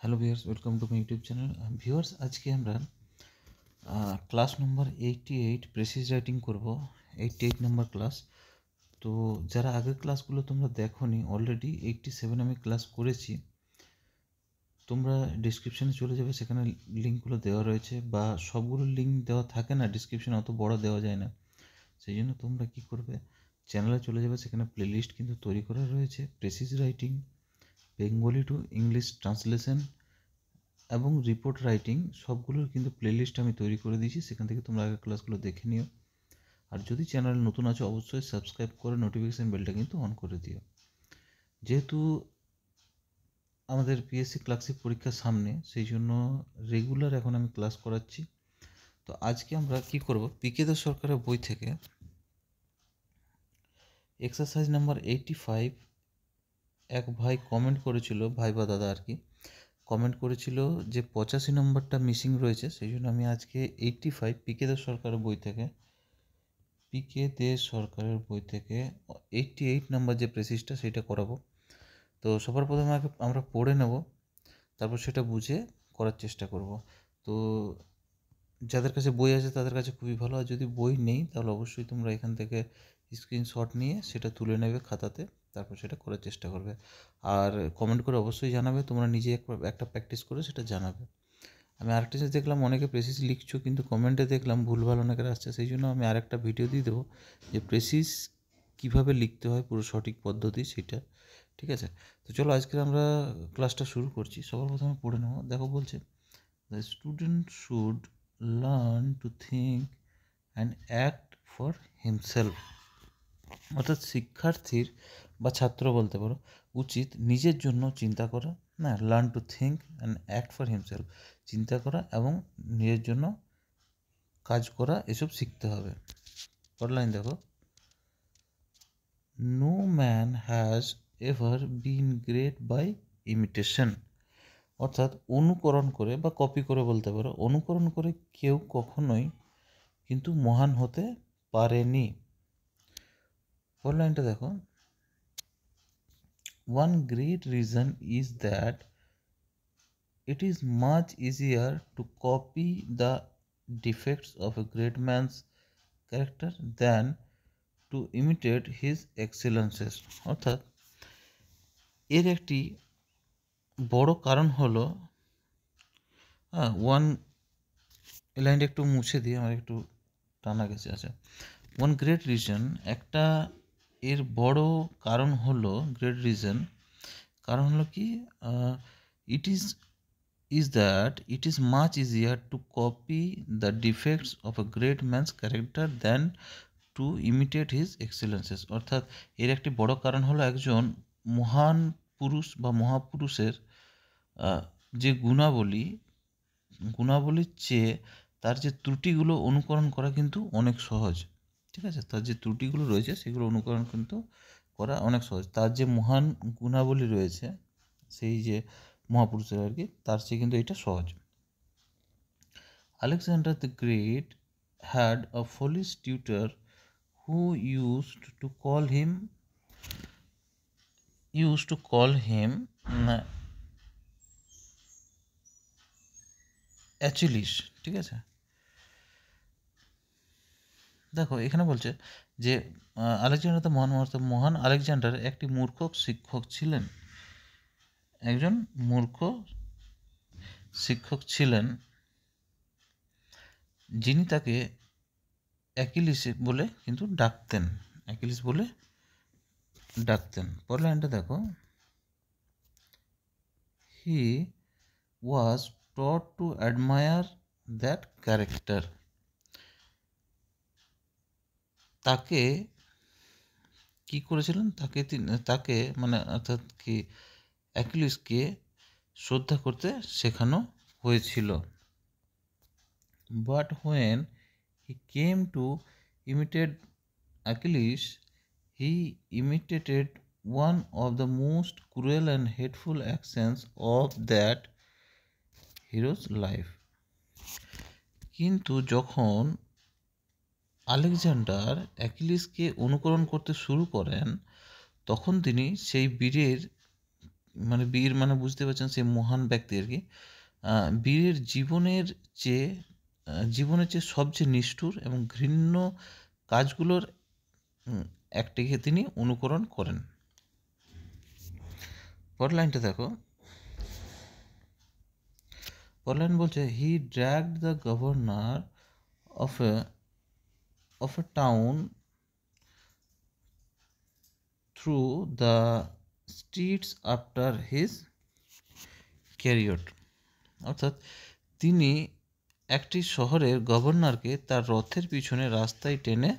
Hello viewers, welcome to my YouTube channel. Viewers, আজকে আমরা class নম্বর 88 প্রেসিজ writing করব। 88 নম্বর class. তো যারা আগের ক্লাসগুলো তোমরা দেখোনি, অলরেডি 87 আমি ক্লাস করেছি। তোমরা ডিসক্রিপশানে চলে যাবে, সেখানে লিঙ্কগুলো দেওয়া রয়েছে, বা সবগুলো লিঙ্ক দেওয়া থাকে না, ডিসক্রিপশানে অত বড় দেওয়া যায় না। সেই জন্য তোমরা কী করবে, চ্যানেলে চলে যাবে, সেখানে প্লেলিস্ট কিন্তু তৈরি করা রয়েছে। Precis writing, Bengali to English translation এবং রিপোর্ট রাইটিং সবগুলোর কিন্তু প্লেলিস্ট আমি তৈরি করে দিয়েছি, সেখান থেকে তোমরা আগের ক্লাসগুলো দেখে নিও। আর যদি চ্যানেল নতুন আছো, অবশ্যই সাবস্ক্রাইব করে নোটিফিকেশান বেলটা কিন্তু অন করে দিও। যেহেতু আমাদের পিএসসি ক্লার্কশিপ পরীক্ষার সামনে, সেই জন্য রেগুলার এখন আমি ক্লাস করাচ্ছি। তো আজকে আমরা কি করব, পিকে দাস সরকারের বই থেকে এক্সারসাইজ নাম্বার 85 এক ভাই কমেন্ট করেছিল, ভাই বা দাদা আর কি, কমেন্ট করেছিল যে 85 নম্বরটা মিসিং রয়েছে। সেই জন্য আমি আজকে 85 পিকে দাস সরকারের বই থেকে 88 নাম্বার যে প্রেসিজটা সেটা করাবো। তো সবার প্রথমে আমরা পড়ে নেব, তারপর সেটা বুঝে করার চেষ্টা করব। তো যাদের কাছে বই আছে তাদের কাছে খুবই ভালো, আর যদি বই নেই তাহলে অবশ্যই তোমরা এখান থেকে স্ক্রিনশট নিয়ে সেটা তুলে নেবে খাতাতে, তারপর সেটা করার চেষ্টা করবে। আর কমেন্ট করে অবশ্যই জানাবে, তোমরা নিজে একটা প্র্যাকটিস করে সেটা জানাবে। আমি আরেকটা জিনিস দেখলাম, অনেকে প্রেসিস লিখছো কিন্তু কমেন্টে দেখলাম ভুলভাল অনেকের আসছে, সেই জন্য আমি আরেকটা ভিডিও দিয়ে দেবো যে প্রেসিস কীভাবে লিখতে হয়, পুরো সঠিক পদ্ধতি সেটা। ঠিক আছে, তো চলো আজকে আমরা ক্লাসটা শুরু করছি। সবার প্রথমে পড়ে নেবো। দেখো বলছে, the student should learn to think and act for himself. অর্থাৎ শিক্ষার্থীর বা ছাত্র বলতে পারো উচিত নিজের জন্য চিন্তা করা, না, learn to think and act for himself, চিন্তা করা এবং নিজের জন্য কাজ করা, এসব শিখতে হবে। পরের লাইন দেখো, no man has ever been great by imitation. অর্থাৎ অনুকরণ করে বা কপি করে বলতে পারো, অনুকরণ করে কেউ কখনোই কিন্তু মহান হতে পারেনি। পরের লাইনটা দেখো, one great reason is that it is much easier to copy the defects of a great man's character than to imitate his excellences. অর্থাৎ এর একটি বড় কারণ হলো, এই লাইনটা একটু মুছে দিয়ে, আমার একটু টানা গেছে। আচ্ছা, ওয়ান গ্রেট রিজন, একটা এর বড় কারণ হলো, গ্রেট রিজন কারণ হলো কি, is that it is much easier to copy the defects of a great man's character than to imitate his excellences. অর্থাৎ এর একটি বড় কারণ হলো, একজন মহান পুরুষ বা মহাপুরুষের যে গুণাবলীর চেয়ে তার যে ত্রুটিগুলো অনুকরণ করা কিন্তু অনেক সহজ। ঠিক আছে, তার যে ত্রুটিগুলো রয়েছে সেগুলো অনুকরণ কিন্তু করা অনেক সহজ। তার যে মহান গুণাবলী রয়েছে, সেই যে মহাপুরুষের আর কি, তার চেয়ে কিন্তু এটা সহজ। Alexander the Great had a foolish tutor who used to call him Achilles. ঠিক আছে, দেখো এখানে বলছে যে আলেকজান্ডার দ্য মহান আলেকজান্ডার একটি মূর্খ শিক্ষক ছিলেন, একজন মূর্খ শিক্ষক ছিলেন, যিনি তাকে অ্যাকিলিস বলে কিন্তু ডাকতেন, অ্যাকিলিস বলে ডাকতেন। পরের লাইনটা দেখো, he was taught to admire that character. তাকে কি করেছিলেন, তাকে মানে অর্থাৎ কি, অ্যাকিলিসকে শ্রদ্ধা করতে শেখানো হয়েছিল। But when he came to imitate Achilles, he imitated one of the most cruel and hateful actions of that hero's life. কিন্তু যখন আলেকজান্ডার অ্যাকিলিসকে অনুকরণ করতে শুরু করেন, তখন তিনি সেই বীরের মানে বীর মানে বুঝতে পারছেন সে মহান ব্যক্তি আর কি। বীরের জীবনের চেয়ে সবচেয়ে নিষ্ঠুর এবং ঘৃণ্য কাজগুলোর একটিকে তিনি অনুকরণ করেন। পরের লাইনটা দেখো, পরের লাইন বলছে he dragged the governor of a town through the streets after his chariot. অর্থাৎ তিনি একটি শহরের গভর্নরকে তার রথের পিছনে রাস্তায় টেনে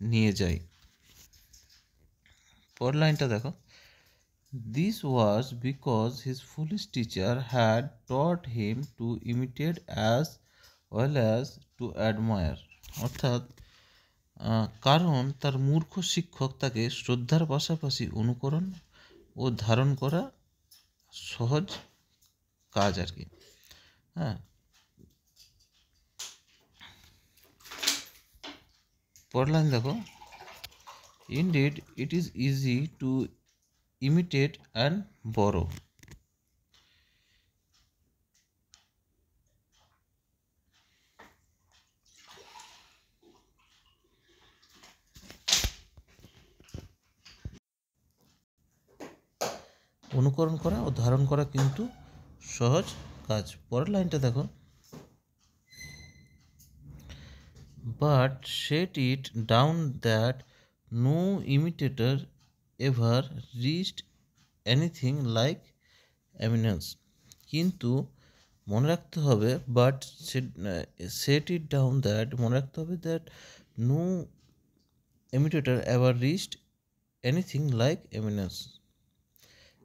নিয়ে যায়। পরের লাইনটা দেখো, this was because his foolish teacher had taught him to imitate as well as to admire. অর্থাৎ কারণ তার মূর্খ শিক্ষক তাকে শ্রদ্ধার পাশাপাশি অনুকরণ ও ধারণ করা সহজ কাজ আর কি। হ্যাঁ, পরের লাইন দেখো, indeed it is easy to imitate and borrow. অনুকরণ করা ও ধারণ করা কিন্তু সহজ কাজ। পরের লাইনটা দেখো, but set it down that no imitator ever reached anything like eminence. কিন্তু মনে রাখতে হবে, but set it down that, মনে রাখতে হবে that no imitator ever reached anything like eminence.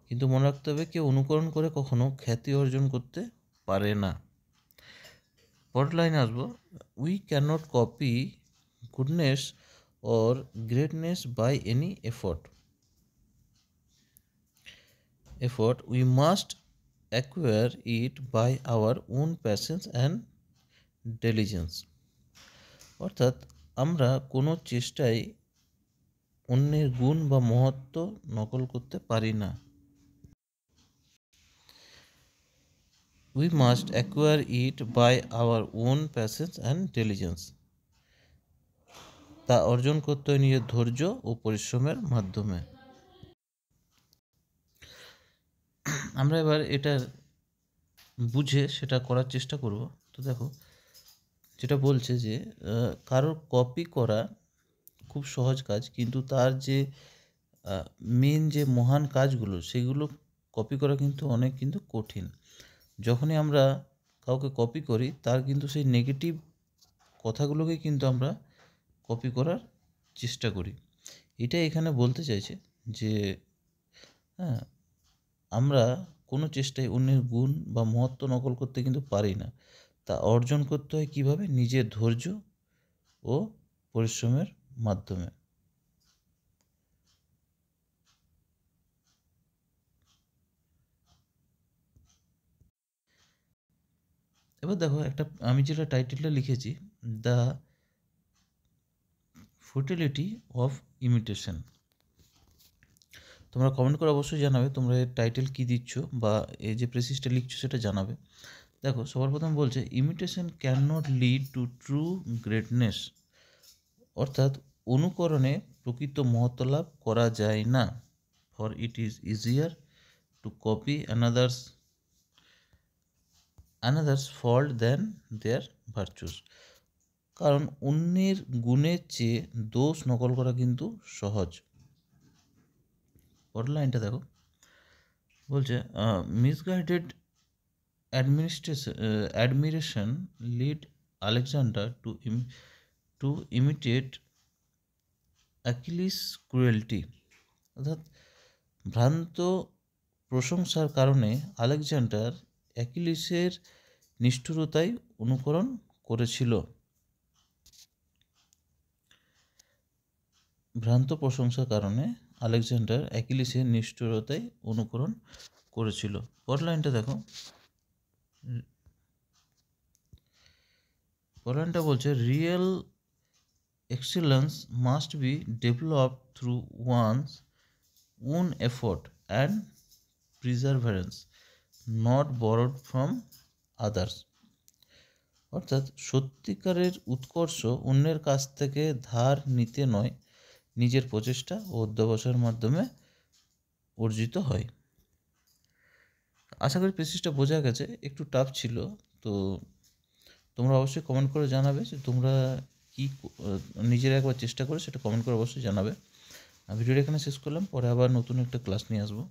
কিন্তু মনে রাখতে হবে কেউ অনুকরণ করে কখনো খ্যাতি অর্জন করতে পারে না। পরের লাইনে আসবো, we can not copy goodness or greatness by any effort, we must acquire it by our own patience and diligence. অর্থাৎ আমরা কোনো চেষ্টায় অন্যের গুণ বা মহত্ব নকল করতে পারি না। We must acquire it by our own patience and diligence. তা অর্জন করতে হয় নিজের ধৈর্য ও পরিশ্রমের মাধ্যমে। আমরা এবার এটার বুঝে সেটা করার চেষ্টা করব। তো দেখো, যেটা বলছে যে কারোর কপি করা খুব সহজ কাজ, কিন্তু তার যে মেন যে মহান কাজগুলো সেগুলো কপি করা কিন্তু অনেক কিন্তু কঠিন। যখনই আমরা কাউকে কপি করি তার কিন্তু সেই নেগেটিভ কথাগুলোকে কিন্তু আমরা কপি করার চেষ্টা করি। এটাই এখানে বলতে চাইছে যে হ্যাঁ, আমরা কোনো চেষ্টায় অন্যের গুণ বা মহত্ব নকল করতে কিন্তু পারি না। তা অর্জন করতে হয় কীভাবে? নিজের ধৈর্য ও পরিশ্রমের মাধ্যমে। এবার দেখো, একটা আমি যেটা টাইটেলটা লিখেছি, দ্য ফুটিলিটি অফ ইমিটেশন। তোমরা কমেন্ট করে অবশ্যই জানাবে তোমরা এর টাইটেল কী দিচ্ছ বা এই যে প্রেসিসটা লিখছো সেটা জানাবে। দেখো, সবার প্রথম বলছে imitation can not lead to true greatness. অর্থাৎ অনুকরণে প্রকৃত মহত্ব লাভ করা যায় না। For it is easier to copy another's fault than their virtues. কারণ অন্যের গুণের চেয়ে দোষ নকল করা কিন্তু সহজ। পরের লাইনটা দেখো, বলছে misguided admiration lead Alexander to imitate Achilles cruelty. অর্থাৎ ভ্রান্ত প্রশংসার কারণে আলেকজান্ডার অ্যাকিলিসের নিষ্ঠুরতায় অনুকরণ করেছিল। ভ্রান্ত প্রশংসার কারণে আলেকজান্ডার অ্যাকিলিসের নিষ্ঠুরতায় অনুকরণ করেছিল। পরের লাইনটা দেখো, পরের লাইনটা বলছে real excellence must be developed through one's own effort and perseverance not borrowed from others. অর্থাৎ সত্যিকারের উৎকর্ষ অন্যের কাছ থেকে ধার নিতে নয়, নিজের প্রচেষ্টা ও অধ্যবসায়ের মাধ্যমে অর্জিত হয়। আশা করি প্যাসেজটা বোঝা গেছে, একটু টাফ ছিল। তো তোমরা অবশ্যই কমেন্ট করে জানাবে যে তোমরা কি নিজেরা একবার চেষ্টা করে সেটা কমেন্ট করে অবশ্যই জানাবে। ভিডিওটা এখানে শেষ করলাম, পরে আবার নতুন একটা ক্লাস নিয়ে আসবো।